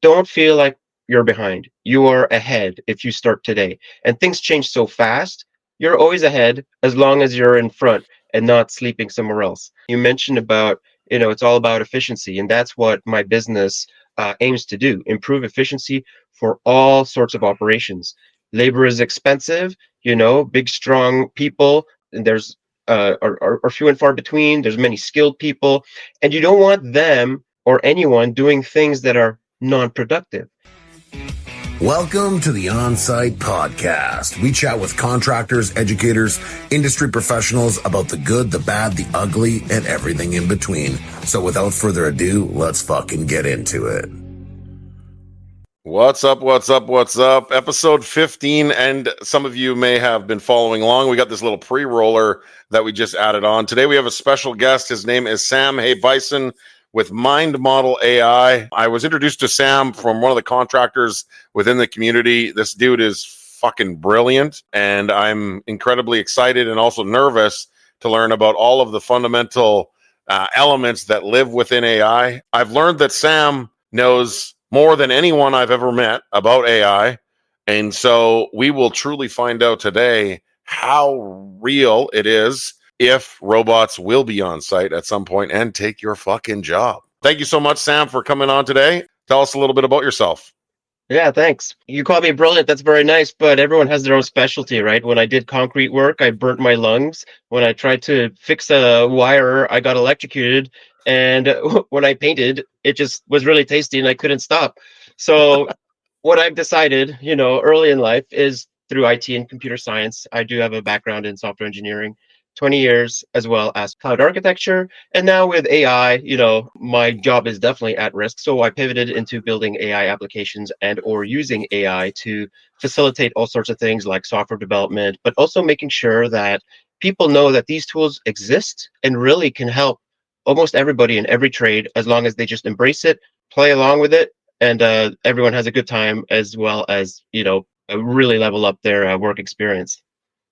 don't feel like you're behind. You are ahead if you start today. And things change so fast. You're always ahead as long as you're in front and not sleeping somewhere else. You mentioned about, it's all about efficiency. And that's what my business aims to do, improve efficiency for all sorts of operations. Labor is expensive, big, strong people. And there's are few and far between. There's many skilled people, and you don't want them or anyone doing things that are non-productive. Welcome to the Onsite Podcast. We chat with contractors, educators, industry professionals about the good, the bad, the ugly, and everything in between. So without further ado, let's fucking get into it. What's up? Episode 15, and some of you may have been following along. We got this little pre-roller that we just added on. Today we have a special guest. His name is Sam Hebeisen with Mind Model AI. I was introduced to Sam from one of the contractors within the community. This dude is fucking brilliant, and I'm incredibly excited and also nervous to learn about all of the fundamental elements that live within AI. I've learned that Sam knows more than anyone I've ever met about AI. And so we will truly find out today how real it is if robots will be on site at some point and take your fucking job. Thank you so much, Sam, for coming on today. Tell us a little bit about yourself. Yeah, thanks. You call me brilliant. That's very nice, but everyone has their own specialty, right? When I did concrete work, I burnt my lungs. When I tried to fix a wire, I got electrocuted. And when I painted, it just was really tasty and I couldn't stop. So what I've decided, early in life is through IT and computer science. I do have a background in software engineering, 20 years, as well as cloud architecture. And now with AI, my job is definitely at risk. So I pivoted into building AI applications and or using AI to facilitate all sorts of things like software development, but also making sure that people know that these tools exist and really can help almost everybody in every trade, as long as they just embrace it, play along with it, and everyone has a good time, as well as, really level up their work experience.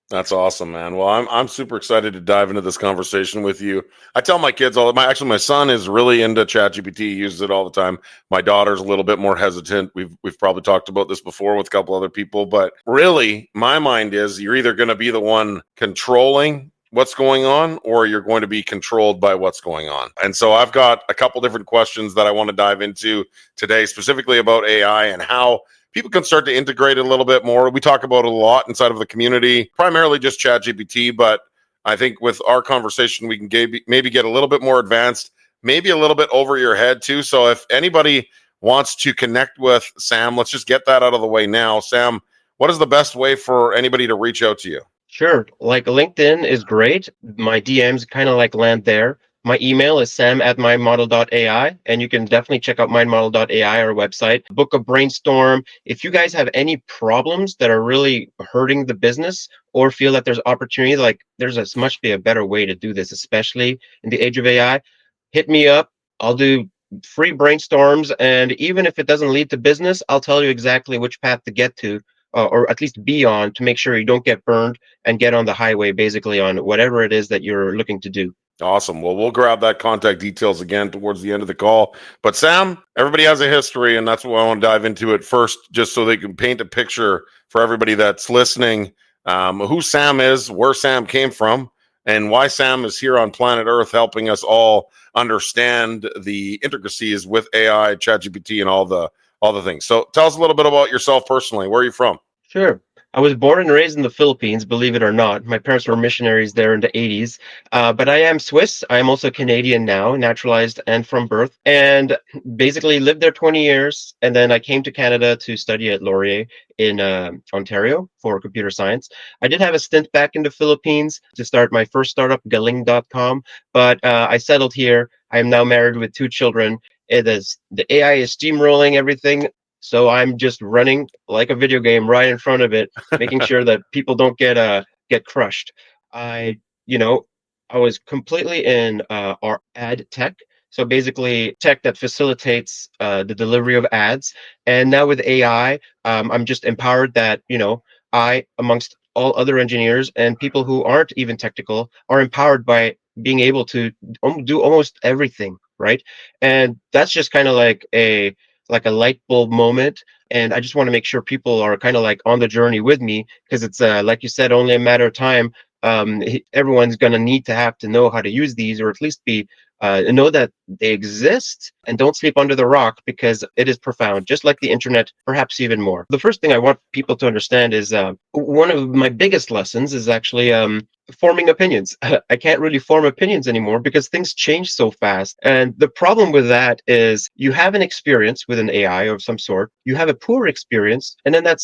That's awesome, man. Well, I'm super excited to dive into this conversation with you. I tell my kids my son is really into Chat GPT. He uses it all the time. My daughter's a little bit more hesitant. We've probably talked about this before with a couple other people, but really my mind is you're either going to be the one controlling what's going on, or you're going to be controlled by what's going on. And so I've got a couple different questions that I want to dive into today, specifically about AI and how people can start to integrate it a little bit more. We talk about it a lot inside of the community, primarily just Chat GPT, but I think with our conversation, we can maybe get a little bit more advanced, maybe a little bit over your head too. So if anybody wants to connect with Sam, let's just get that out of the way now. Sam, what is the best way for anybody to reach out to you? Sure. Like LinkedIn is great. My DMs kind of like land there. My email is sam@mindmodel.ai, and you can definitely check out mindmodel.ai, our website. Book a brainstorm. If you guys have any problems that are really hurting the business or feel that there's opportunity, like must be a better way to do this, especially in the age of AI, hit me up. I'll do free brainstorms. And even if it doesn't lead to business, I'll tell you exactly which path to get to. Or at least be on, to make sure you don't get burned and get on the highway, basically on whatever it is that you're looking to do. Awesome. Well, we'll grab that contact details again towards the end of the call. But Sam, everybody has a history, and that's why I want to dive into it first, just so they can paint a picture for everybody that's listening, who Sam is, where Sam came from, and why Sam is here on planet Earth helping us all understand the intricacies with AI, ChatGPT, and all the things. So tell us a little bit about yourself personally. Where are you from? Sure. I was born and raised in the Philippines, believe it or not. My parents were missionaries there in the 80s. But I am Swiss. I am also Canadian now, naturalized and from birth, and basically lived there 20 years. And then I came to Canada to study at Laurier in Ontario for computer science. I did have a stint back in the Philippines to start my first startup, galing.com, but I settled here. I am now married with 2 children. The AI is steamrolling everything. So I'm just running like a video game right in front of it, making sure that people don't get crushed. I was completely in our ad tech. So basically tech that facilitates the delivery of ads. And now with AI, I'm just empowered that, I, amongst all other engineers and people who aren't even technical, are empowered by being able to do almost everything, right? And that's just kind of like like a light bulb moment. And I just want to make sure people are kind of like on the journey with me, because it's like you said, only a matter of time. Everyone's going to need to have to know how to use these, or at least be know that they exist, and don't sleep under the rock, because it is profound, just like the internet, perhaps even more. The first thing I want people to understand is one of my biggest lessons is actually forming opinions. I can't really form opinions anymore because things change so fast. And the problem with that is you have an experience with an AI of some sort, you have a poor experience, and then that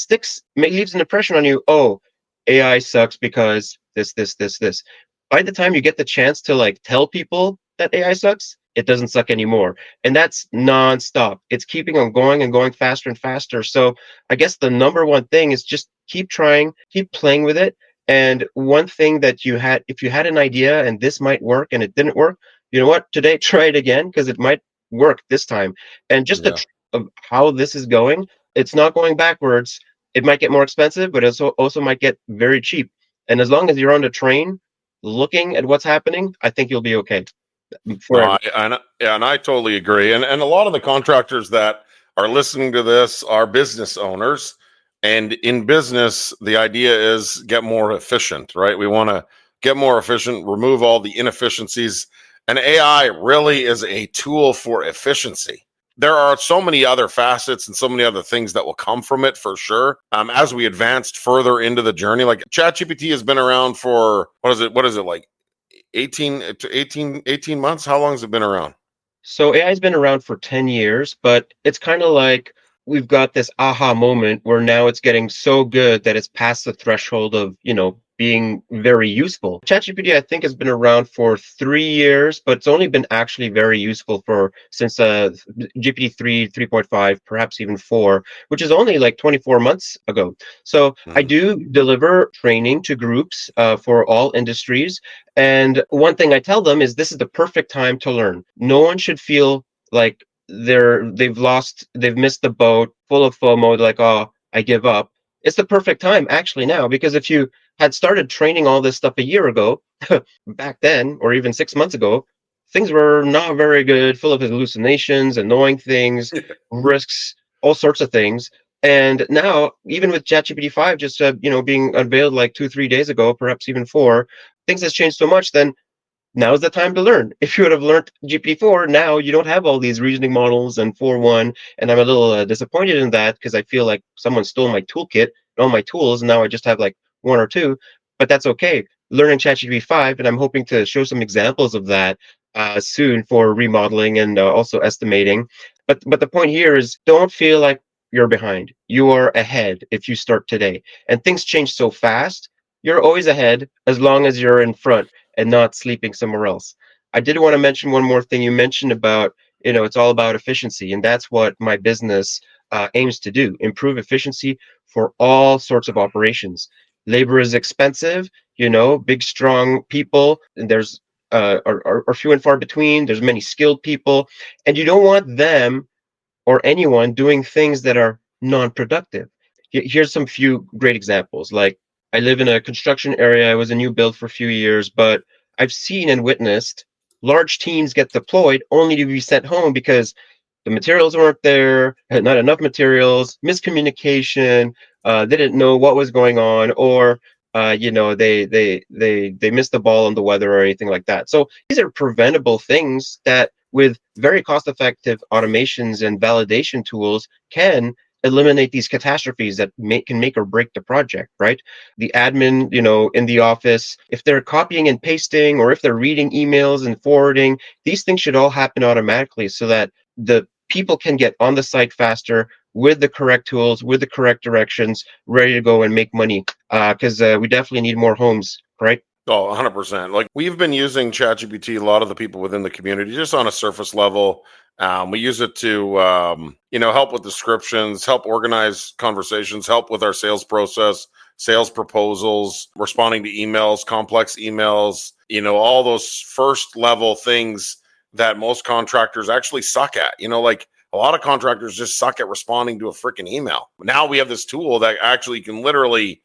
leaves an impression on you. Oh, AI sucks because this. By the time you get the chance to like tell people that AI sucks, it doesn't suck anymore. And that's nonstop. It's keeping on going and going faster and faster. So I guess the number one thing is just keep trying, keep playing with it. And one thing that if you had an idea and this might work and it didn't work, you know what? Today, try it again, because it might work this time. And just of how this is going, it's not going backwards. It might get more expensive, but it also might get very cheap. And as long as you're on the train, looking at what's happening, I think you'll be okay. No, and I totally agree. And a lot of the contractors that are listening to this are business owners. And in business, the idea is get more efficient, right? We want to get more efficient, remove all the inefficiencies. And AI really is a tool for efficiency. There are so many other facets and so many other things that will come from it for sure. As we advanced further into the journey, like Chat GPT has been around for, what is it like 18 months? How long has it been around? So AI has been around for 10 years, but it's kind of like we've got this aha moment where now it's getting so good that it's past the threshold of, being very useful. ChatGPT, I think, has been around for 3 years, but it's only been actually very useful since GPT-3, 3.5, perhaps even 4, which is only like 24 months ago. So I do deliver training to groups for all industries. And one thing I tell them is this is the perfect time to learn. No one should feel like they've missed the boat, full of FOMO, like, oh, I give up. It's the perfect time actually now, because if you had started training all this stuff a year ago, back then, or even 6 months ago, things were not very good, full of hallucinations, annoying things, risks, all sorts of things. And now, even with ChatGPT 5 just being unveiled like 2-3 days ago, perhaps even 4, things has changed so much. Then now's the time to learn. If you would have learned GPT-4, now you don't have all these reasoning models and 4.1. And I'm a little disappointed in that, because I feel like someone stole my toolkit and all my tools, and now I just have like 1 or 2. But that's okay. Learning ChatGPT 5, and I'm hoping to show some examples of that soon for remodeling and also estimating. But the point here is, don't feel like you're behind. You are ahead if you start today. And things change so fast. You're always ahead as long as you're in front and not sleeping somewhere else. I did want to mention one more thing. You mentioned about, it's all about efficiency. And that's what my business aims to do: improve efficiency for all sorts of operations. Labor is expensive, big, strong people, and there's are few and far between. There's many skilled people, and you don't want them or anyone doing things that are non-productive. Here's some few great examples. Like, I live in a construction area. It was a new build for a few years, but I've seen and witnessed large teams get deployed only to be sent home because the materials weren't there, had not enough materials, miscommunication, they didn't know what was going on, or they missed the ball on the weather or anything like that. So these are preventable things that, with very cost-effective automations and validation tools, can eliminate these catastrophes that can make or break the project, right? The admin, in the office, if they're copying and pasting, or if they're reading emails and forwarding, these things should all happen automatically, so that the people can get on the site faster with the correct tools, with the correct directions, ready to go and make money. Because we definitely need more homes, right? Oh, 100%. Like, we've been using ChatGPT, a lot of the people within the community, just on a surface level. We use it to, help with descriptions, help organize conversations, help with our sales process, sales proposals, responding to emails, complex emails, all those first level things that most contractors actually suck at. Like, a lot of contractors just suck at responding to a freaking email. Now we have this tool that actually can literally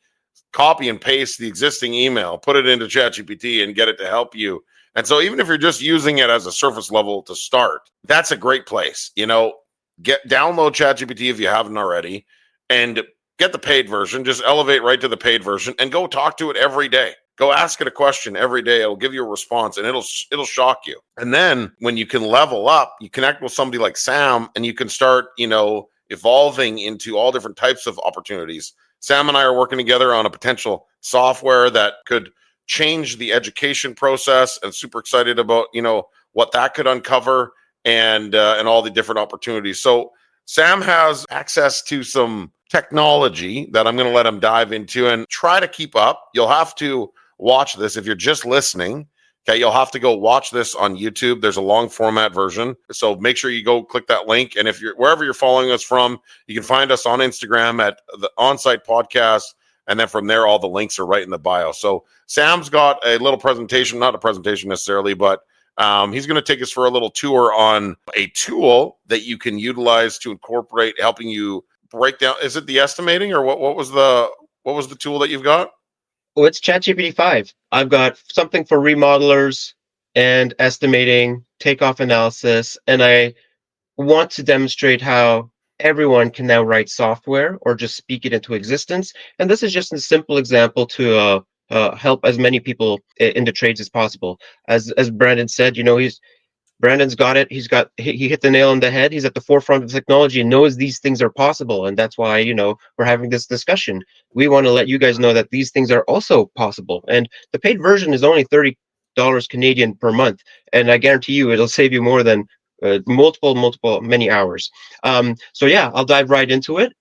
copy and paste the existing email, put it into ChatGPT, and get it to help you. And so even if you're just using it as a surface level to start, that's a great place. download ChatGPT if you haven't already, and get the paid version. Just elevate right to the paid version and go talk to it every day. Go ask it a question every day. It'll give you a response and it'll shock you. And then when you can level up, you connect with somebody like Sam and you can start, evolving into all different types of opportunities. Sam and I are working together on a potential software that could change the education process, and super excited about, what that could uncover and all the different opportunities. So Sam has access to some technology that I'm going to let him dive into and try to keep up. You'll have to watch this if you're just listening. Okay, you'll have to go watch this on YouTube. There's a long format version. So make sure you go click that link. And if you're wherever you're following us from, you can find us on Instagram at the Onsite Podcast. And then from there, all the links are right in the bio. So Sam's got a little presentation, not a presentation necessarily, but he's going to take us for a little tour on a tool that you can utilize to incorporate, helping you break down. Is it the estimating, or what was the tool that you've got? Oh, it's ChatGPT 5. I've got something for remodelers and estimating, takeoff analysis, and I want to demonstrate how everyone can now write software or just speak it into existence. And this is just a simple example to help as many people in the trades as possible. As Brandon said, Brandon's got it. He hit the nail on the head. He's at the forefront of technology and knows these things are possible. And that's why, we're having this discussion. We want to let you guys know that these things are also possible. And the paid version is only $30 Canadian per month. And I guarantee you it'll save you more than many hours. So yeah, I'll dive right into it.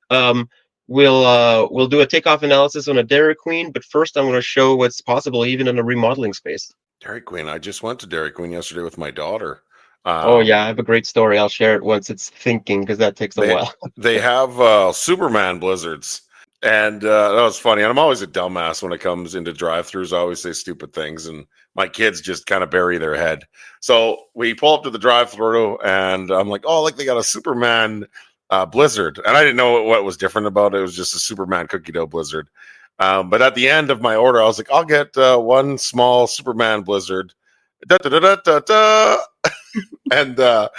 We'll do a takeoff analysis on a Dairy Queen, but first I want to show what's possible even in a remodeling space. Dairy Queen. I just went to Dairy Queen yesterday with my daughter. Oh yeah, I have a great story. I'll share it once it's thinking, because that takes a while. They have Superman blizzards, and that was funny. And I'm always a dumbass when it comes into drive-thrus. I always say stupid things, and my kids just kind of bury their head. So we pull up to the drive-thru, and I'm like, "Oh, look, they got a Superman blizzard," and I didn't know what was different about it. It was just a Superman cookie dough blizzard. But at the end of my order, I was like, "I'll get one small Superman blizzard." Da, da, da, da, da, da. And the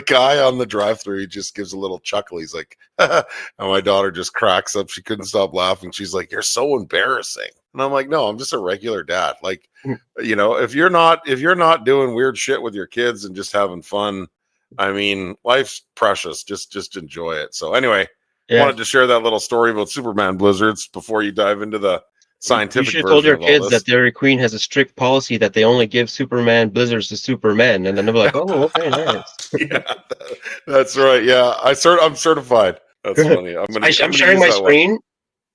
guy on the drive-thru, he just gives a little chuckle. He's like, and my daughter just cracks up. She couldn't stop laughing. She's like, "You're so embarrassing." And I'm like, "No, I'm just a regular dad. Like, if you're not doing weird shit with your kids and just having fun, I mean, life's precious. Just enjoy it." So anyway, wanted to share that little story about Superman blizzards before you dive into the scientific. You should have told your kids that Dairy Queen has a strict policy that they only give Superman blizzards to Supermen, and then they'll be like, "Oh, okay, nice." Yeah, that's right. Yeah, I'm certified. That's funny. I'm sharing my screen.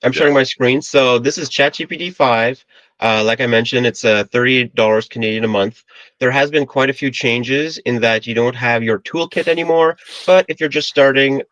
I'm sharing my screen. So this is ChatGPT 5. Like I mentioned, it's $30 Canadian a month. There has been quite a few changes in that you don't have your toolkit anymore, but if you're just starting,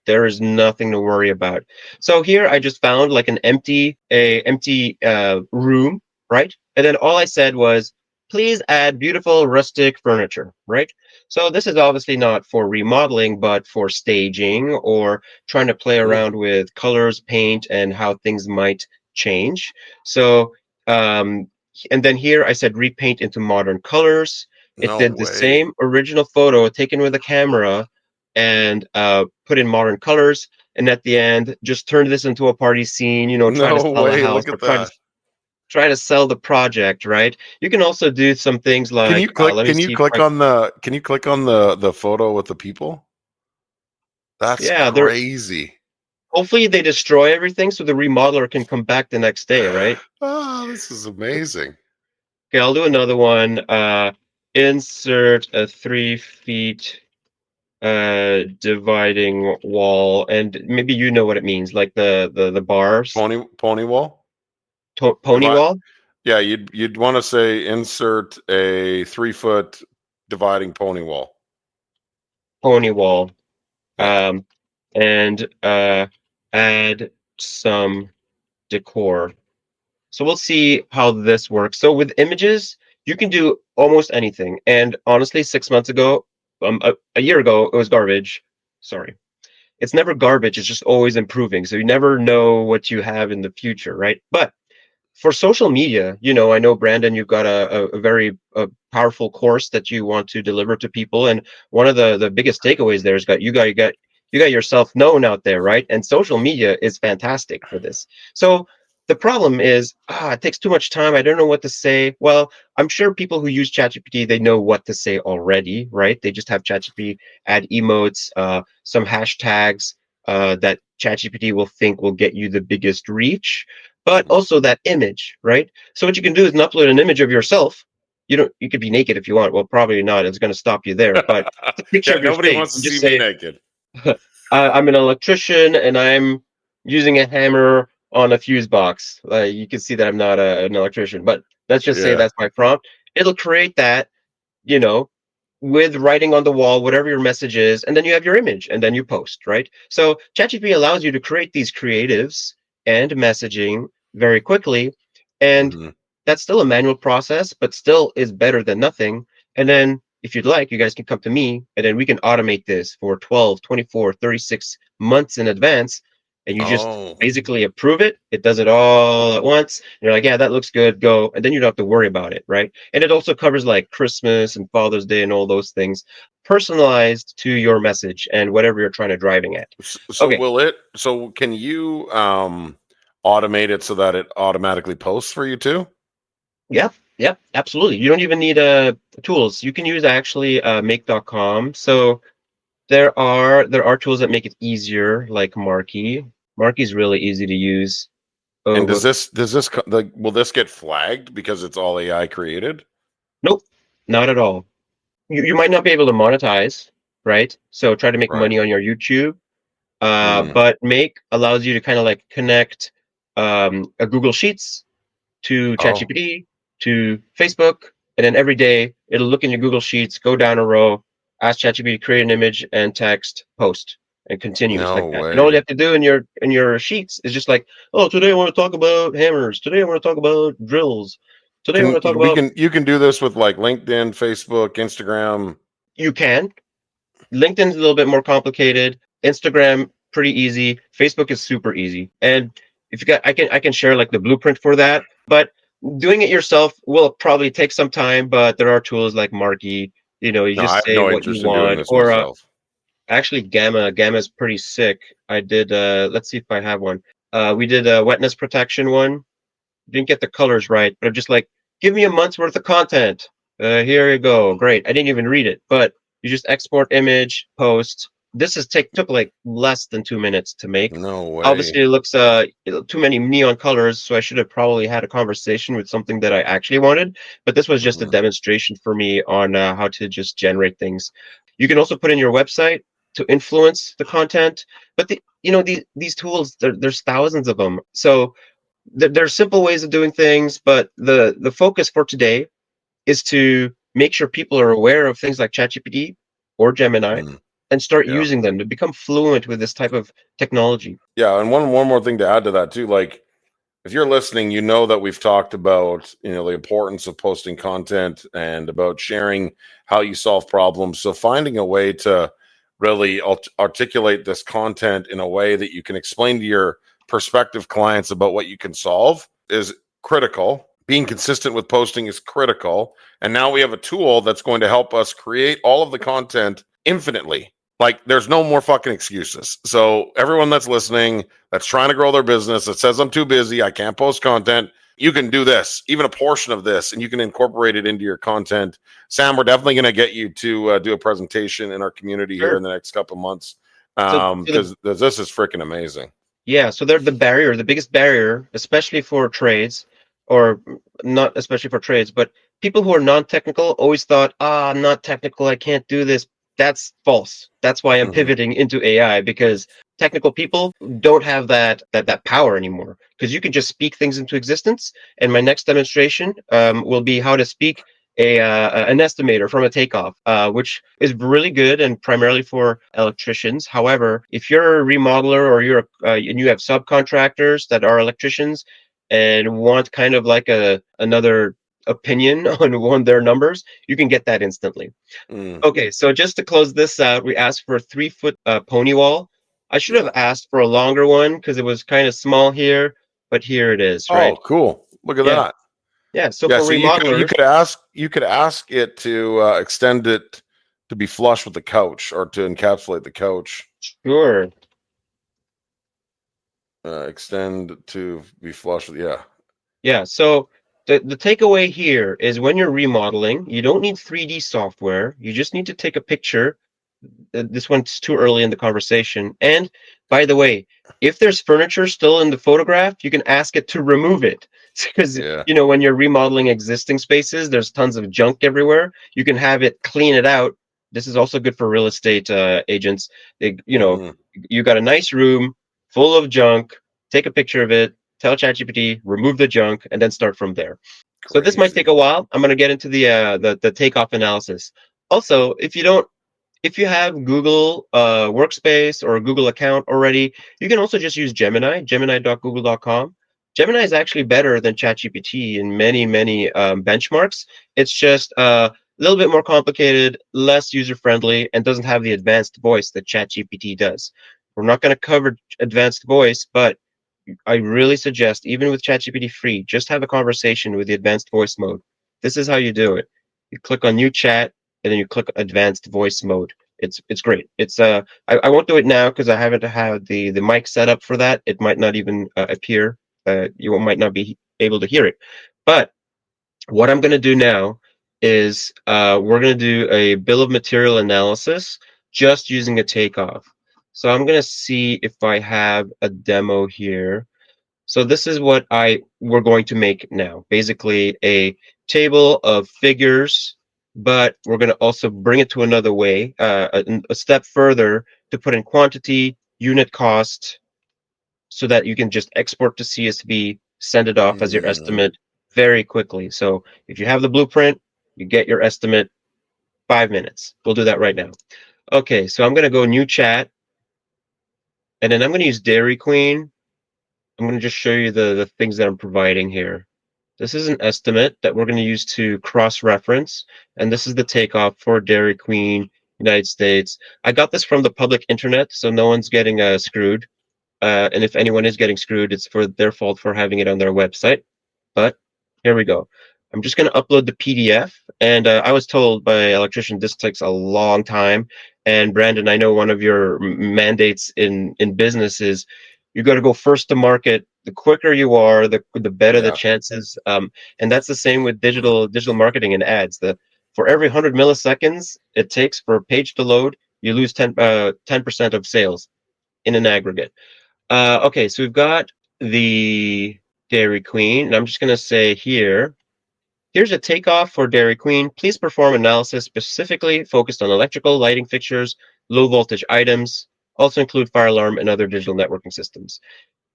there is nothing to worry about. So here I just found like an empty room, right? And then all I said was, "Please add beautiful rustic furniture," right? So this is obviously not for remodeling, but for staging or trying to play around with colors, paint, and how things might change. So, and then here I said repaint into modern colors. It did the same original photo taken with a camera and put in modern colors, and at the end just turn this into a party scene, try to sell a house or try to sell the project, right? You can also do some things like can you click on the photo with the people? That's crazy. Hopefully they destroy everything so the remodeler can come back the next day, right? Oh, this is amazing. Okay, I'll do another one. Insert a 3 feet dividing wall, and maybe you know what it means, like the bars. Pony wall. Pony wall. Yeah, you'd want to say insert a 3 foot dividing pony wall. Pony wall, and add some decor. So we'll see how this works. So with images, you can do almost anything. And honestly, 6 months ago, a year ago, it was garbage. Sorry. It's never garbage. It's just always improving. So you never know what you have in the future, right? But for social media, I know, Brandon, you've got a very powerful course that you want to deliver to people, and one of the biggest takeaways there is you got yourself known out there, right? And social media is fantastic for this. So the problem is, it takes too much time. I don't know what to say. Well, I'm sure people who use ChatGPT, they know what to say already, right? They just have ChatGPT add emotes, some hashtags that ChatGPT will think will get you the biggest reach, but also that image, right? So what you can do is upload an image of yourself. You could be naked if you want. Well, probably not. It's going to stop you there. But it's a picture Yeah, of your nobody face. wants to You just see me say, naked. I'm an electrician and I'm using a hammer on a fuse box. You can see that I'm not an electrician, but let's just say Yeah. that's my prompt. It'll create that, you know, with writing on the wall, whatever your message is, and then you have your image and then you post, right? So ChatGPT allows you to create these creatives and messaging very quickly. And hmm that's still a manual process, but still is better than nothing. And then if you'd like, you guys can come to me and then we can automate this for 12, 24, 36 months in advance. And you just Oh, basically approve it. It does it all at once. And you're like, yeah, that looks good. Go. And then you don't have to worry about it, right? And it also covers like Christmas and Father's Day and all those things, personalized to your message and whatever you're trying to driving at. so Okay. will it? So can you automate it so that it automatically posts for you too? Yep. Yep. Absolutely. You don't even need tools. You can use actually make.com. So there are tools that make it easier, like Markey. Markey's really easy to use. Oh, And but will this get flagged because it's all AI created? nope, not at all. You might not be able to monetize, right? So try to make Right. money on your YouTube. Mm. But Make allows you to kind of like connect a Google Sheets to Oh, ChatGPT to Facebook, and then every day it'll look in your Google Sheets, go down a row, ask ChatGPT to create an image and text, post, and continues no like that. And all you way. have to do in your sheets is just like, oh, today I want to talk about hammers. Today I want to talk about drills. Today I want to talk about. You can do this with like LinkedIn, Facebook, Instagram. You can. LinkedIn's a little bit more complicated. Instagram, pretty easy. Facebook is super easy. And if you got, I can share like the blueprint for that. But doing it yourself will probably take some time. But there are tools like Markey. You No, I just have say no what you interest in doing want. this Or myself. actually, Gamma. Gamma's pretty sick. I did. Let's see if I have one. We did a wetness protection one. Didn't get the colors right, but I'm just like, give me a month's worth of content. Here you go. Great. I didn't even read it, but you just export image, post. This took like less than 2 minutes to make. No Obviously, way. it looks too many neon colors, so I should have probably had a conversation with something that I actually wanted. But this was just a hmm demonstration for me on how to just generate things. You can also put in your website to influence the content, but these tools, there's thousands of them. So there's simple ways of doing things, but the focus for today is to make sure people are aware of things like ChatGPT or Gemini Mm. and start Yeah. using them to become fluent with this type of technology. Yeah. And one more thing to add to that too, like if you're listening, you know that we've talked about, the importance of posting content and about sharing how you solve problems. So finding a way to really articulate this content in a way that you can explain to your prospective clients about what you can solve is critical. Being consistent with posting is critical. And now we have a tool that's going to help us create all of the content infinitely. Like there's no more fucking excuses. So everyone that's listening, that's trying to grow their business, that says I'm too busy, I can't post content, you can do this, even a portion of this, and you can incorporate it into your content. Sam, we're definitely going to get you to do a presentation in our community here Sure. in the next couple of months So because this is freaking amazing. yeah, so they're the biggest barrier, especially for trades, or not especially for trades, but people who are non-technical always thought, I'm not technical, I can't do this. That's false. That's why I'm Mhm. pivoting into AI, because technical people don't have that power anymore. Because you can just speak things into existence. And my next demonstration will be how to speak an estimator from a takeoff, which is really good and primarily for electricians. However, if you're a remodeler or and you have subcontractors that are electricians and want kind of like another opinion on their numbers, you can get that instantly. Mm. Okay, so just to close this out, we asked for a 3 foot pony wall. I should have Yeah. asked for a longer one because it was kind of small here, but here it is, right? Oh, cool. Look at Yeah. that. Yeah. So Yeah, for so you remodelers, could ask it to extend it to be flush with the couch or to encapsulate the couch. sure. Extend to be flush with, yeah. Yeah. So the takeaway here is when you're remodeling, you don't need 3D software. You just need to take a picture. This one's too early in the conversation. And by the way, if there's furniture still in the photograph, you can ask it to remove it. Because, Yeah. when you're remodeling existing spaces, there's tons of junk everywhere. You can have it clean it out. This is also good for real estate agents. Mhm. You got a nice room full of junk, take a picture of it, tell ChatGPT, remove the junk, and then start from there. So this might take Crazy. a while. I'm going to get into the takeoff analysis. Also, if you have Google Workspace or a Google account already, you can also just use Gemini, gemini.google.com. Gemini is actually better than ChatGPT in many, many benchmarks. It's just a little bit more complicated, less user-friendly, and doesn't have the advanced voice that ChatGPT does. We're not going to cover advanced voice, but I really suggest, even with ChatGPT free, just have a conversation with the advanced voice mode. This is how you do it. You click on new chat and then you click advanced voice mode. It's great. I won't do it now because I haven't had the mic set up for that. It might not even appear. You might not be able to hear it. But what I'm going to do now is we're going to do a bill of material analysis just using a takeoff. So I'm going to see if I have a demo here. So this is what we're going to make now. Basically a table of figures, but we're going to also bring it to another way, a step further to put in quantity, unit cost, so that you can just export to CSV, send it off as your Mhm. estimate very quickly. So if you have the blueprint, you get your estimate 5 minutes. We'll do that right now. Okay, so I'm going to go new chat, and then I'm going to use Dairy Queen. I'm going to just show you the things that I'm providing here. This is an estimate that we're going to use to cross-reference, and this is the takeoff for Dairy Queen, United States. I got this from the public internet, so no one's getting screwed. And if anyone is getting screwed, it's for their fault for having it on their website. But here we go. I'm just going to upload the PDF. And I was told by an electrician this takes a long time. And Brandon, I know one of your mandates in business is you got to go first to market. The quicker you are, the better the Yeah. chances. And that's the same with digital marketing and ads. For every 100 milliseconds it takes for a page to load, you lose 10% of sales in an aggregate. Okay, so we've got the Dairy Queen, and I'm just going to say here's a takeoff for Dairy Queen. Please perform analysis specifically focused on electrical, lighting fixtures, low voltage items, also include fire alarm and other digital networking systems.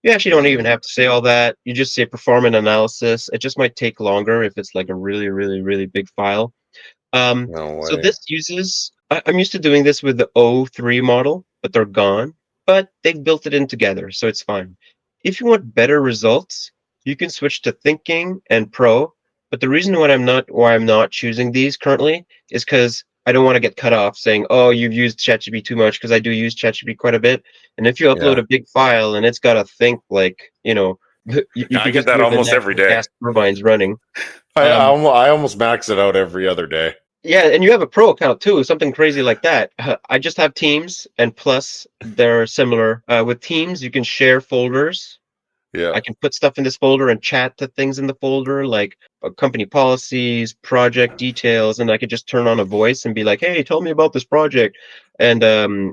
You actually don't even Mhm. have to say all that. You just say perform an analysis. It just might take longer if it's like a really, really, really big file. No So way. this uses, I'm used to doing this with the O3 model, but they're gone. But they've built it in together, so it's fine. If you want better results, you can switch to Thinking and Pro. But the reason why I'm not choosing these currently is because I don't want to get cut off saying, "Oh, you've used ChatGPT too much," because I do use ChatGPT quite a bit. And if you upload Yeah. a big file and it's got to think like, you I can get just that hear the almost every natural day. gas turbines running. I Um, I almost max it out every other day. Yeah, and you have a pro account too, something crazy like that. I just have Teams, and plus they're similar. With Teams, you can share folders. Yeah. I can put stuff in this folder and chat to things in the folder, like company policies, project details, and I could just turn on a voice and be like, "Hey, tell me about this project," and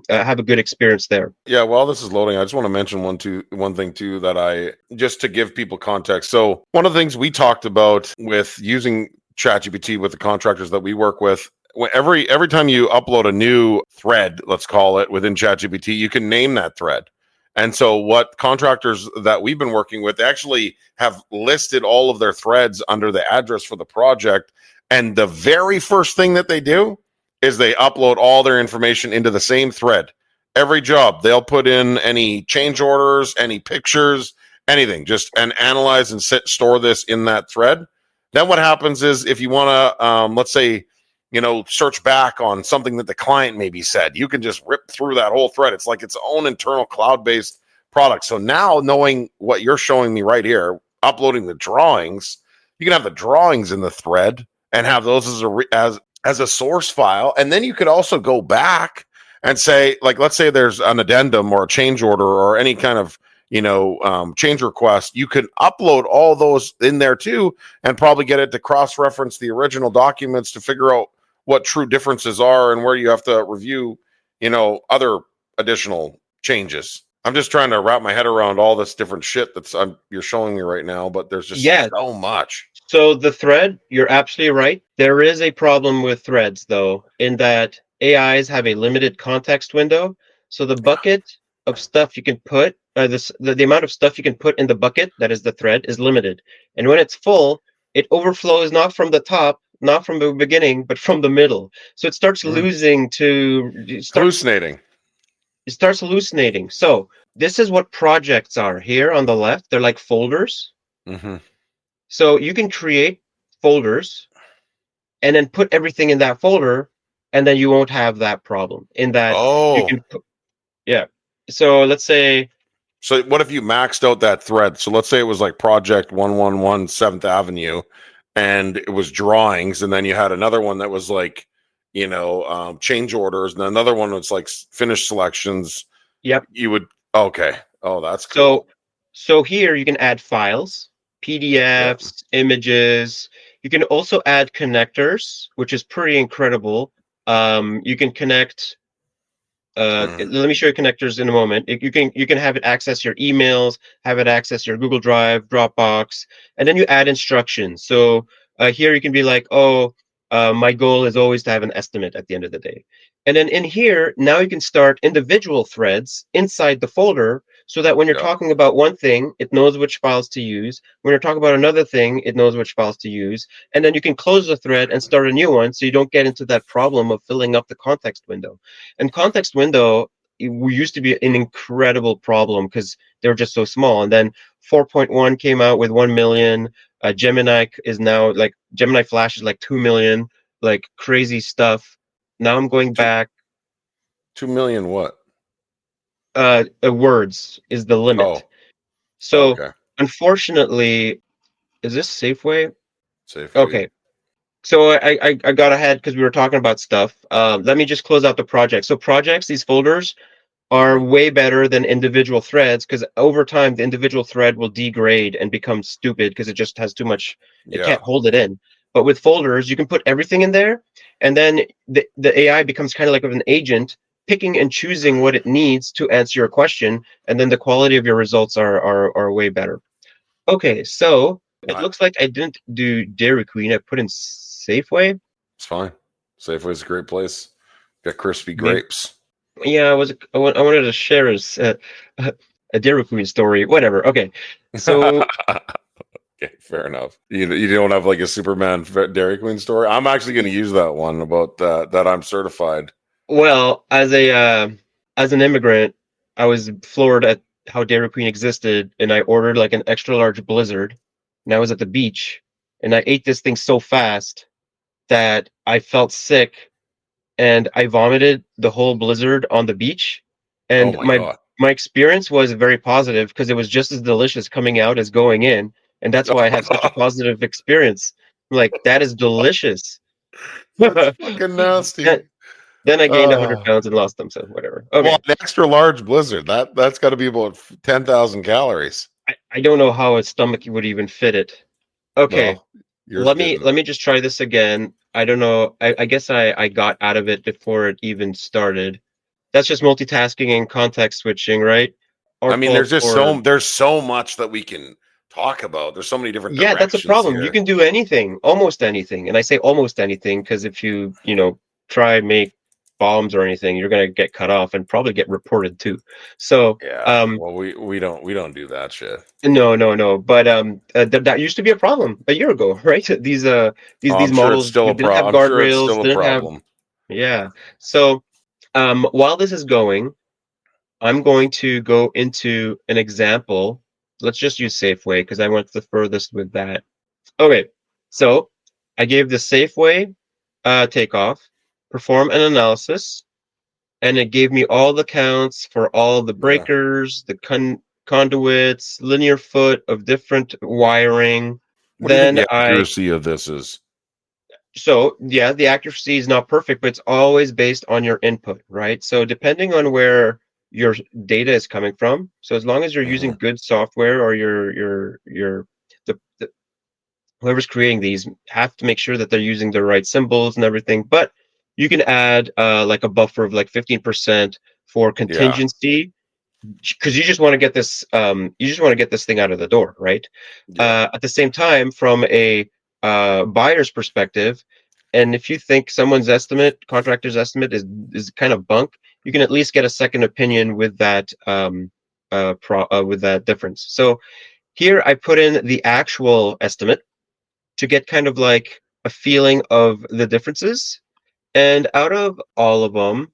have a good experience there. Yeah, while this is loading, I just want to mention one thing too that I just to give people context. So one of the things we talked about with using ChatGPT with the contractors that we work with, every time you upload a new thread, let's call it within ChatGPT, you can name that thread. And so what contractors that we've been working with actually have listed all of their threads under the address for the project. And the very first thing that they do is they upload all their information into the same thread. Every job, they'll put in any change orders, any pictures, anything, just and analyze and store this in that thread. Then what happens is if you want to, let's say, search back on something that the client maybe said, you can just rip through that whole thread. It's like its own internal cloud-based product. So now knowing what you're showing me right here, uploading the drawings, you can have the drawings in the thread and have those as a source file. And then you could also go back and say, like, let's say there's an addendum or a change order or any kind of, change request. You can upload all those in there too, and probably get it to cross-reference the original documents to figure out what true differences are and where you have to review, other additional changes. I'm just trying to wrap my head around all this different shit you're showing me right now, but there's just so much. So the thread, you're absolutely right. There is a problem with threads, though, in that AIs have a limited context window. So the bucket of stuff you can put, the amount of stuff you can put in the bucket, that is the thread, is limited. And when it's full, it overflows not from the top, not from the beginning, but from the middle. So it starts hallucinating. It starts hallucinating. So this is what projects are. Here on the left, they're like folders. Mm-hmm. So you can create folders and then put everything in that folder, and then you won't have that problem in that. You can So let's say. So what if you maxed out that thread? So let's say it was like project 111 7th Avenue, and it was drawings, and then you had another one that was like, change orders, and another one was like finished selections. Yep. You would. Okay. Oh, that's cool. So here you can add files, PDFs, images. You can also add connectors, which is pretty incredible. You can connect. Let me show you connectors in a moment. You can have it access your emails, have it access your Google Drive, Dropbox, and then you add instructions. So here you can be like, my goal is always to have an estimate at the end of the day. And then in here, now you can start individual threads inside the folder so that when you're talking about one thing, it knows which files to use. When you're talking about another thing, it knows which files to use. And then you can close the thread and start a new one so you don't get into that problem of filling up the context window. And context window used to be an incredible problem because they were just so small. And then 4.1 came out with 1 million. Gemini is now like Gemini Flash is like 2 million, like crazy stuff. Now I'm going back. 2 million what? Words is the limit. Oh. So unfortunately, is this Safeway? Safeway. Okay. So I got ahead because we were talking about stuff. Let me just close out the project. So projects, these folders are way better than individual threads because over time the individual thread will degrade and become stupid because it just has too much. It can't hold it in. But with folders, you can put everything in there, and then the AI becomes kind of like an agent, picking and choosing what it needs to answer your question, and then the quality of your results are way better. Okay, so it looks like I didn't do Dairy Queen. I put in Safeway. It's fine. Safeway's a great place. Got crispy grapes. Yeah, I wanted to share a Dairy Queen story. Whatever. Okay, so. Okay, fair enough. You don't have like a Superman Dairy Queen story? I'm actually going to use that one about that I'm certified. Well, as an immigrant, I was floored at how Dairy Queen existed, and I ordered like an extra large Blizzard, and I was at the beach, and I ate this thing so fast that I felt sick, and I vomited the whole Blizzard on the beach, and my experience was very positive because it was just as delicious coming out as going in. And that's why I had such a positive experience. I'm like, that is delicious. That's fucking nasty. Then I gained 100 pounds and lost them, so whatever. Okay. Well, an extra large Blizzard, that's got to be about 10,000 calories. I don't know how a stomach would even fit it. Okay, let me just try this again. I don't know. I guess I got out of it before it even started. That's just multitasking and context switching, right? There's so much that we can talk about. There's so many different directions. That's a problem. Here. You can do anything, almost anything. And I say almost anything because if you try and make bombs or anything, you're going to get cut off and probably get reported too. So well, we don't do that shit. No. But that used to be a problem a year ago, right? These models didn't have guardrails, didn't have. Yeah. So while this is going, I'm going to go into an example. Let's just use Safeway because I went the furthest with that. Okay, so I gave the Safeway takeoff, perform an analysis, and it gave me all the counts for all the breakers, the conduits, linear foot of different wiring. What do you think Then the accuracy of this is? So yeah, the accuracy is not perfect, but it's always based on your input, right? So depending on where your data is coming from, so as long as you're using Mhm. good software or the whoever's creating these have to make sure that they're using the right symbols and everything. But you can add like a buffer of like 15% for Yeah. contingency because you just want to get this thing out of the door, right? Yeah. At the same time, from a buyer's perspective, and if you think someone's estimate, contractor's estimate is kind of bunk, you can at least get a second opinion with that with that difference. So here I put in the actual estimate to get kind of like a feeling of the differences, and out of all of them,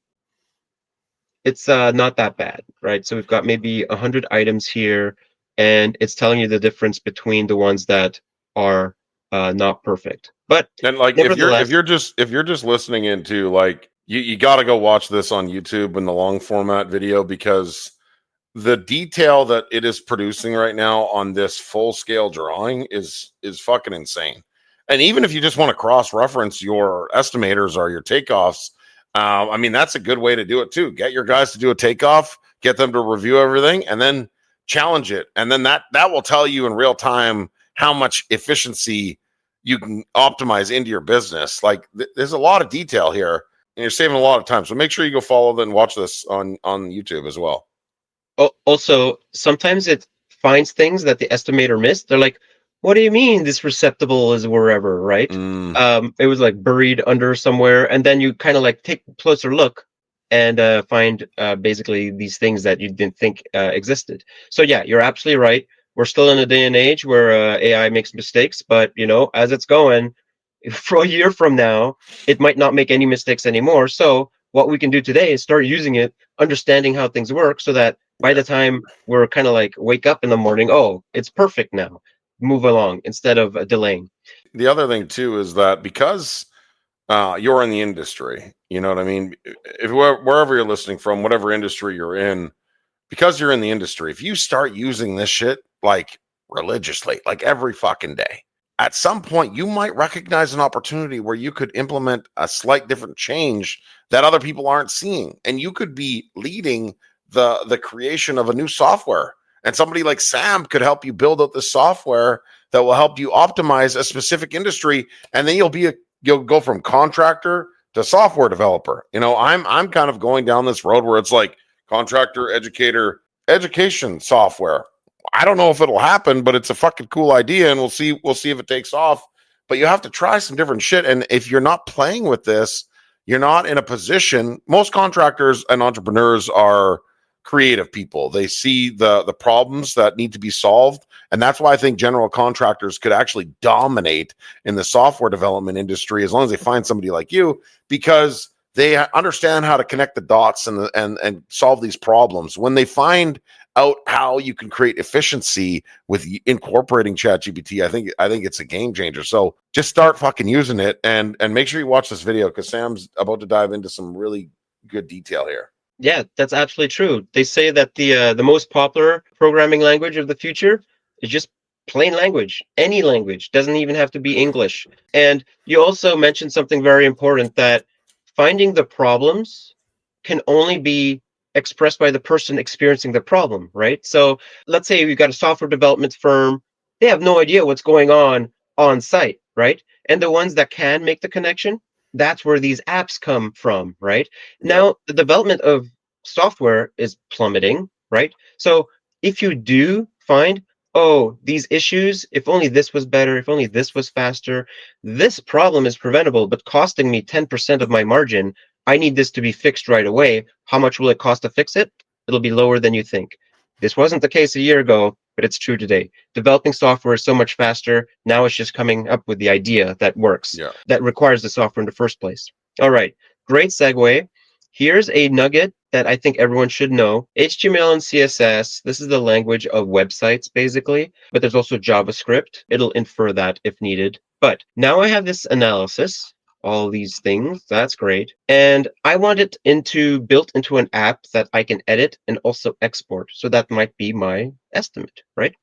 it's not that bad, right? So we've got maybe 100 items here, and it's telling you the difference between the ones that are not perfect. But And like nevertheless, if you're just listening into like you got to go watch this on YouTube in the long format video because the detail that it is producing right now on this full scale drawing is fucking insane. And even if you just want to cross reference your estimators or your takeoffs, I mean that's a good way to do it too. Get your guys to do a takeoff, get them to review everything, and then challenge it, and then that will tell you in real time how much efficiency you can optimize into your business. Like there's a lot of detail here, and you're saving a lot of time. So make sure you go follow them and watch this on YouTube as well. also sometimes it finds things that the estimator missed. They're like, "What do you mean this receptacle is wherever?" Right? Mm, It was like buried under somewhere, and then you kind of like take a closer look and find basically these things that you didn't think existed. So yeah, you're absolutely right. We're still in a day and age where AI makes mistakes, but you know, as it's going, for a year from now, it might not make any mistakes anymore. So what we can do today is start using it, understanding how things work, so that by the time we're kind of like wake up in the morning, oh, it's perfect now. Move along instead of delaying. the other thing too is that because you're in the industry, you know what I mean. If wherever you're listening from, whatever industry you're in, because you're in the industry, if you start using this shit like religiously, like every fucking day, at some point you might recognize an opportunity where you could implement a slight different change that other people aren't seeing. And you could be leading the creation of a new software. And somebody like Sam could help you build out the software that will help you optimize a specific industry. And then you'll go from contractor to software developer. You know, I'm kind of going down this road where it's like contractor, educator, education software. I don't know if it'll happen, but it's a fucking cool idea, and we'll see if it takes off. But you have to try some different shit. And if you're not playing with this, you're not in a position. Most contractors and entrepreneurs are creative people. They see the problems that need to be solved. And that's why I think general contractors could actually dominate in the software development industry as long as they find somebody like you, because they understand how to connect the dots and solve these problems. When they find out how you can create efficiency with incorporating Chat GPT, I think it's a game changer. So just start fucking using it, and make sure you watch this video because Sam's about to dive into some really good detail here. Yeah, that's absolutely true. They say that the most popular programming language of the future is just plain language. Any language doesn't even have to be English. And you also mentioned something very important, that finding the problems can only be expressed by the person experiencing the problem, right? So let's say you've got a software development firm, they have no idea what's going on site, right? And the ones that can make the connection, that's where these apps come from, right? Yeah. Now, the development of software is plummeting, right? So if you do find, oh, these issues, if only this was better, if only this was faster, this problem is preventable, but costing me 10% of my margin, I need this to be fixed right away. How much will it cost to fix it? It'll be lower than you think. This wasn't the case a year ago, but it's true today. Developing software is so much faster. Now it's just coming up with the idea that works, Yeah. that requires the software in the first place. All right, great segue. Here's a nugget that I think everyone should know. HTML and CSS, this is the language of websites, basically, but there's also JavaScript. It'll infer that if needed. But now I have this analysis, all these things. That's great. And I want it built into an app that I can edit and also export. So that might be my estimate, right?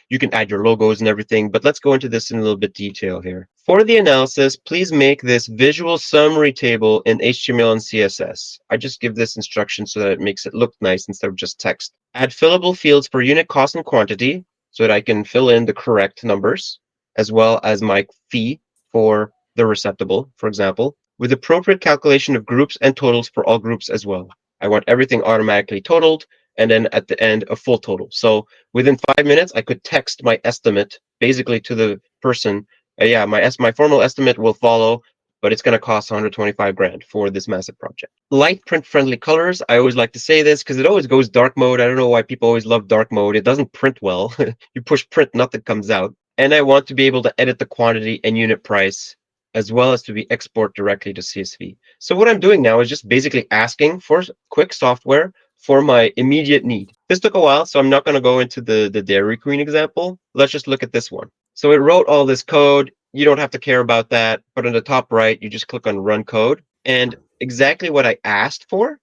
You can add your logos and everything, but let's go into this in a little bit detail here. For the analysis, please make this visual summary table in HTML and CSS. I just give this instruction so that it makes it look nice instead of just text. Add fillable fields for unit cost and quantity so that I can fill in the correct numbers, as well as my fee for the receptacle, for example, with appropriate calculation of groups and totals for all groups as well. I want everything automatically totaled, and then at the end, a full total. So within 5 minutes, I could text my estimate basically to the person. Yeah, my formal estimate will follow, but it's going to cost 125 grand for this massive project. Light print friendly colors. I always like to say this because it always goes dark mode. I don't know why people always love dark mode. It doesn't print well. You push print, nothing comes out. And I want to be able to edit the quantity and unit price, as well as to be export directly to CSV. So what I'm doing now is just basically asking for quick software for my immediate need. This took a while, so I'm not going to go into the Dairy Queen example. Let's just look at this one. So it wrote all this code. You don't have to care about that. But on the top right, you just click on run code. And exactly what I asked for,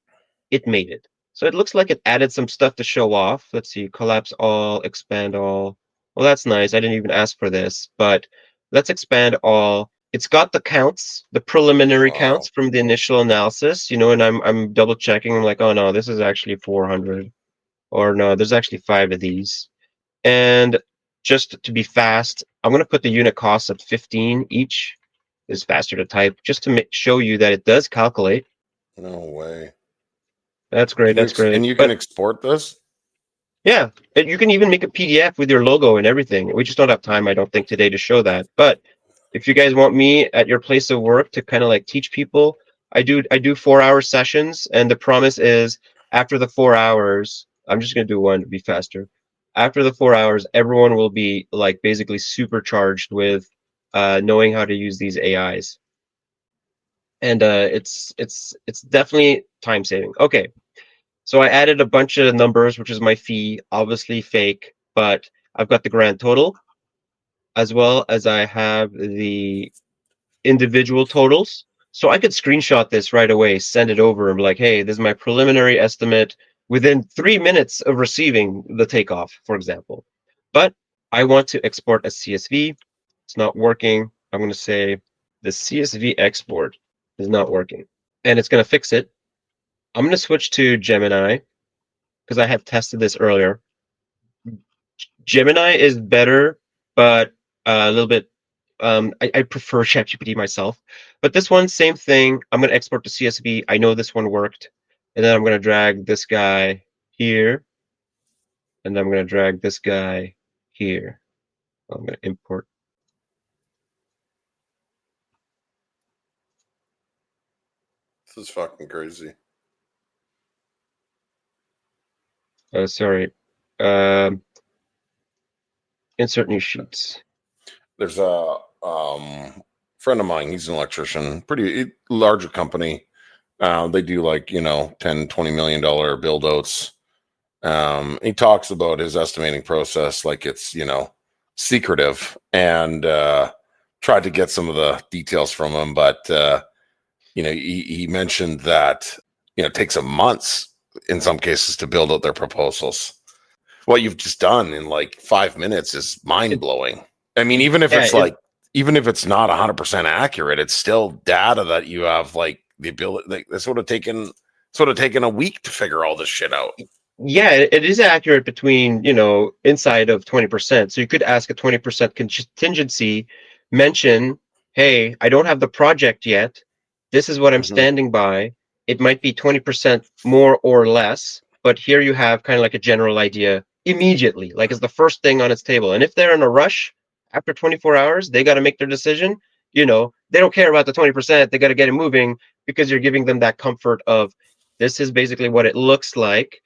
it made it. So it looks like it added some stuff to show off. Let's see, collapse all, expand all. Well, that's nice. I didn't even ask for this, but let's expand all. It's got the counts, the preliminary counts from the initial analysis, and I'm double checking. I'm like, oh no, this is actually 400, or no, there's actually 5 of these. And just to be fast, I'm going to put the unit costs at 15 each. It's faster to type, just to show you that it does calculate. No way. That's great. That's great. And you can export this? Yeah, you can even make a PDF with your logo and everything. We just don't have time, I don't think, today to show that. But if you guys want me at your place of work to kind of like teach people, I do 4-hour sessions, and the promise is after the 4 hours, I'm just going to do one to be faster. After the 4 hours, everyone will be like basically supercharged with knowing how to use these AIs. And it's definitely time saving. Okay. So I added a bunch of numbers, which is my fee, obviously fake, but I've got the grand total, as well as I have the individual totals. So I could screenshot this right away, send it over, and be like, hey, this is my preliminary estimate within 3 minutes of receiving the takeoff, for example. But I want to export as CSV. It's not working. I'm going to say the CSV export is not working, and it's going to fix it. I'm going to switch to Gemini because I have tested this earlier. Gemini is better, but a little bit, I prefer Chat GPT myself. But this one, same thing. I'm going to export to CSV. I know this one worked. And then I'm going to drag this guy here. And then I'm going to drag this guy here. I'm going to import. This is fucking crazy. Sorry. Insert new sheets. There's a friend of mine. He's an electrician, pretty larger company. They do like, $10-20 million build outs. He talks about his estimating process like it's, secretive, and tried to get some of the details from him. But, he mentioned that, it takes them months in some cases to build out their proposals. What you've just done in like 5 minutes is mind blowing. I mean, even if it's not 100% accurate, it's still data that you have like the ability. It's sort of taken a week to figure all this shit out. Yeah, it is accurate between, inside of 20%. So you could ask a 20% contingency, mention, hey, I don't have the project yet. This is what I'm standing by. It might be 20% more or less, but here you have kind of like a general idea immediately, like it's the first thing on its table. And if they're in a rush after 24 hours, they got to make their decision. They don't care about the 20%. They got to get it moving because you're giving them that comfort of this is basically what it looks like.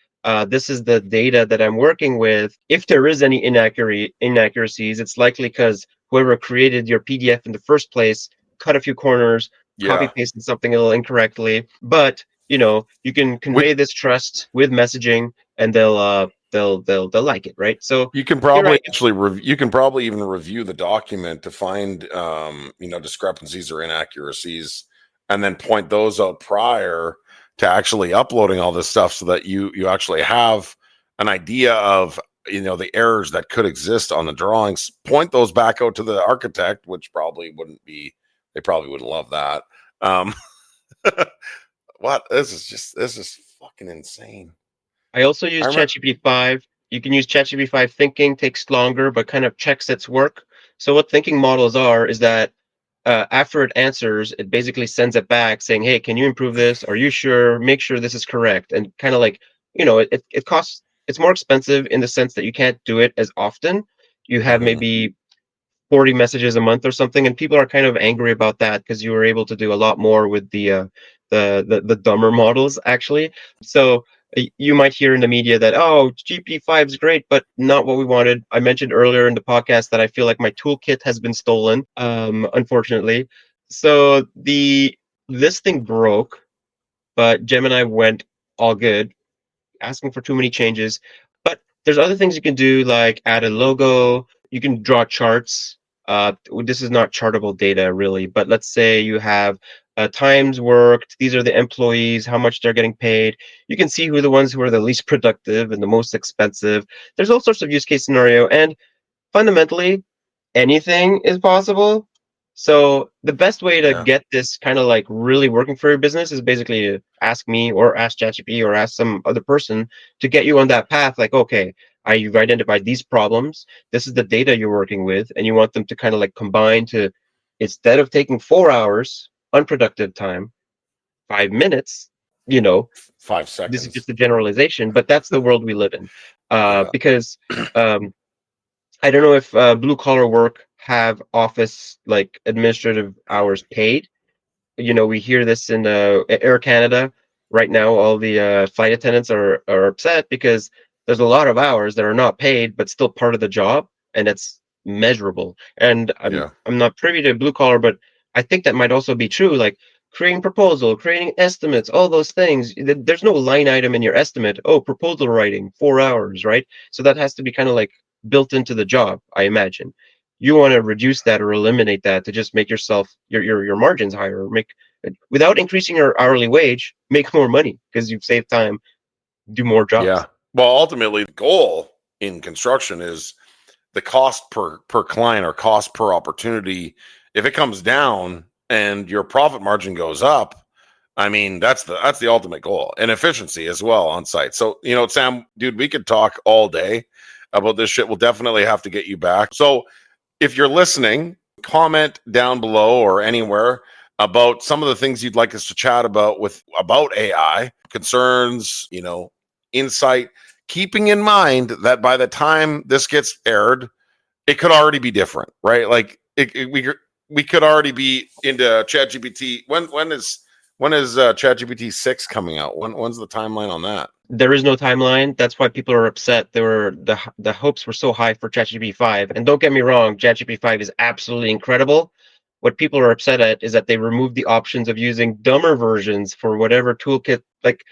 This is the data that I'm working with. If there is any inaccuracies, it's likely because whoever created your PDF in the first place cut a few corners, copy pasted something a little incorrectly. But you can convey this trust with messaging, and they'll like it, right? So you can probably you can probably even review the document to find discrepancies or inaccuracies and then point those out prior to actually uploading all this stuff so that you actually have an idea of, the errors that could exist on the drawings. Point those back out to the architect, which they probably wouldn't love that. What? This is fucking insane. I also use ChatGPT 5. You can use ChatGPT 5 thinking, takes longer, but kind of checks its work. So what thinking models are is that after it answers, it basically sends it back saying, hey, can you improve this? Are you sure? Make sure this is correct. And kind of like, it costs, it's more expensive in the sense that you can't do it as often. You have maybe 40 messages a month or something, and people are kind of angry about that because you were able to do a lot more with the dumber models actually. So you might hear in the media that, oh, GPT-5 is great, but not what we wanted. I mentioned earlier in the podcast that I feel like my toolkit has been stolen, unfortunately. So this thing broke, but Gemini went all good, asking for too many changes. But there's other things you can do, like add a logo. You can draw charts. This is not chartable data really, but let's say you have times worked. These are the employees, how much they're getting paid. You can see who are the ones who are the least productive and the most expensive. There's all sorts of use case scenario, and fundamentally, anything is possible. So the best way to get this kind of like really working for your business is basically to ask me or ask ChatGPT or ask some other person to get you on that path. Like, okay, you've identified these problems. This is the data you're working with, and you want them to kind of like combine to, instead of taking 4 hours unproductive time, 5 minutes, 5 seconds. This is just a generalization, but that's the world we live in. Because I don't know if blue collar work have office like administrative hours paid. We hear this in Air Canada right now. All the flight attendants are upset because there's a lot of hours that are not paid, but still part of the job, and it's measurable. And I'm not privy to blue collar, but I think that might also be true. Like creating proposal, creating estimates, all those things. There's no line item in your estimate. Oh, proposal writing, 4 hours, right? So that has to be kind of like built into the job, I imagine. You want to reduce that or eliminate that to just make yourself your margins higher, or without increasing your hourly wage, make more money because you've saved time, do more jobs. Yeah. Well, ultimately, the goal in construction is the cost per client or cost per opportunity. If it comes down and your profit margin goes up, I mean, that's the ultimate goal, and efficiency as well on site. So, Sam, dude, we could talk all day about this shit. We'll definitely have to get you back. So if you're listening, comment down below or anywhere about some of the things you'd like us to chat about about AI concerns, insight, keeping in mind that by the time this gets aired, it could already be different, right? Like we could already be into ChatGPT. When is ChatGPT 6 coming out? When's the timeline on that? There is no timeline. That's why people are upset. The hopes were so high for ChatGPT 5. And don't get me wrong, ChatGPT 5 is absolutely incredible. What people are upset at is that they removed the options of using dumber versions for whatever toolkit. Like,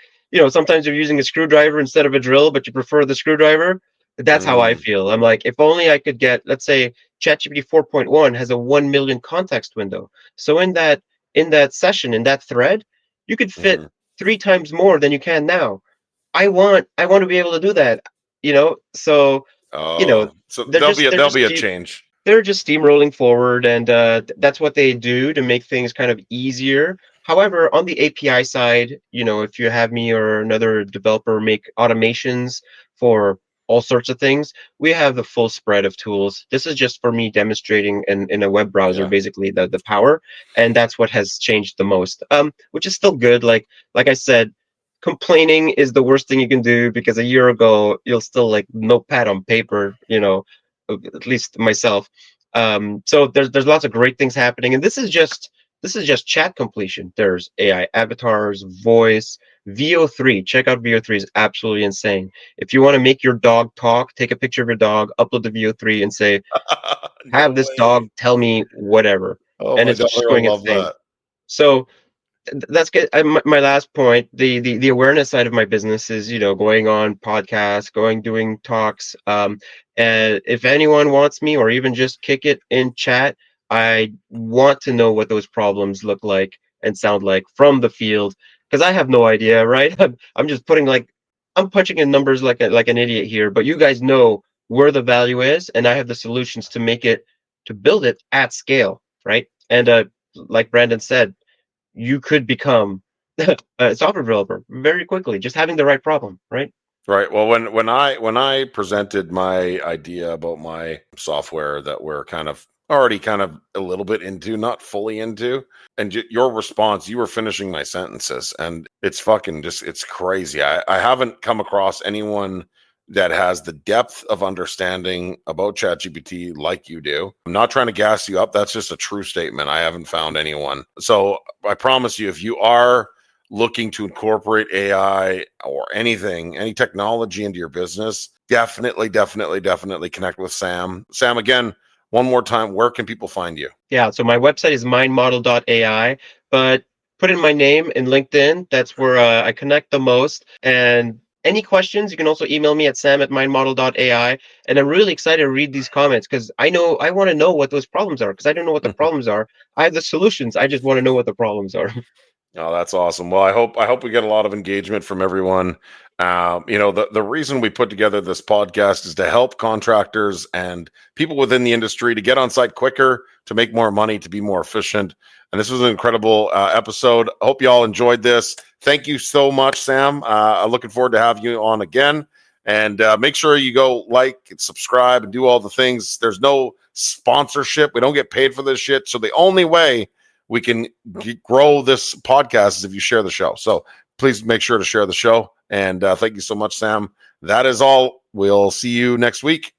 sometimes you're using a screwdriver instead of a drill, but you prefer the screwdriver. That's how I feel. I'm like, if only I could get, let's say, ChatGPT 4.1 has a 1 million context window. So in that session, in that thread, you could fit 3 times more than you can now. I want to be able to do that, So, so there'll be a change. They're just steamrolling forward, and that's what they do to make things kind of easier. However, on the API side, if you have me or another developer make automations for all sorts of things, we have the full spread of tools. This is just for me demonstrating in a web browser, basically the power, and that's what has changed the most. Which is still good. Like I said, complaining is the worst thing you can do, because a year ago you'll still like notepad on paper, at least myself. So there's lots of great things happening, and this is just chat completion. There's AI avatars, voice, VO3. Check out VO3, is absolutely insane. If you want to make your dog talk, take a picture of your dog, upload the VO3 and say, have this dog tell me whatever. And it's just going insane. So that's good. My last point, the awareness side of my business is, going on podcasts, doing talks. And if anyone wants me, or even just kick it in chat, I want to know what those problems look like. and sound like from the field, because I have no idea, right? I'm just putting like I'm punching in numbers like like an idiot here, but you guys know where the value is, and I have the solutions to make it to build it at scale, right? And like Brandon said, you could become a software developer very quickly, just having the right problem, right? Right. Well, when I presented my idea about my software that we're already kind of a little bit into, not fully into, and your response, you were finishing my sentences, and it's fucking just it's crazy. I haven't come across anyone that has the depth of understanding about ChatGPT like you do. I'm not trying to gas you up. That's just a true statement. I haven't found anyone. So I promise you, if you are looking to incorporate AI or anything, any technology into your business, definitely connect with Sam. Sam, again, one more time, where can people find you? Yeah, so my website is mindmodel.ai, but put in my name in LinkedIn. That's where I connect the most. And any questions, you can also email me at sam@mindmodel.ai. And I'm really excited to read these comments because I want to know what those problems are, because I don't know what the problems are. I have the solutions. I just want to know what the problems are. Oh, that's awesome. Well, I hope we get a lot of engagement from everyone. The reason we put together this podcast is to help contractors and people within the industry to get on site quicker, to make more money, to be more efficient. And this was an incredible episode. I hope you all enjoyed this. Thank you so much, Sam. I'm looking forward to have you on again. And make sure you go like and subscribe and do all the things. There's no sponsorship. We don't get paid for this shit. So the only way we can grow this podcast is if you share the show. So please make sure to share the show. And thank you so much, Sam. That is all. We'll see you next week.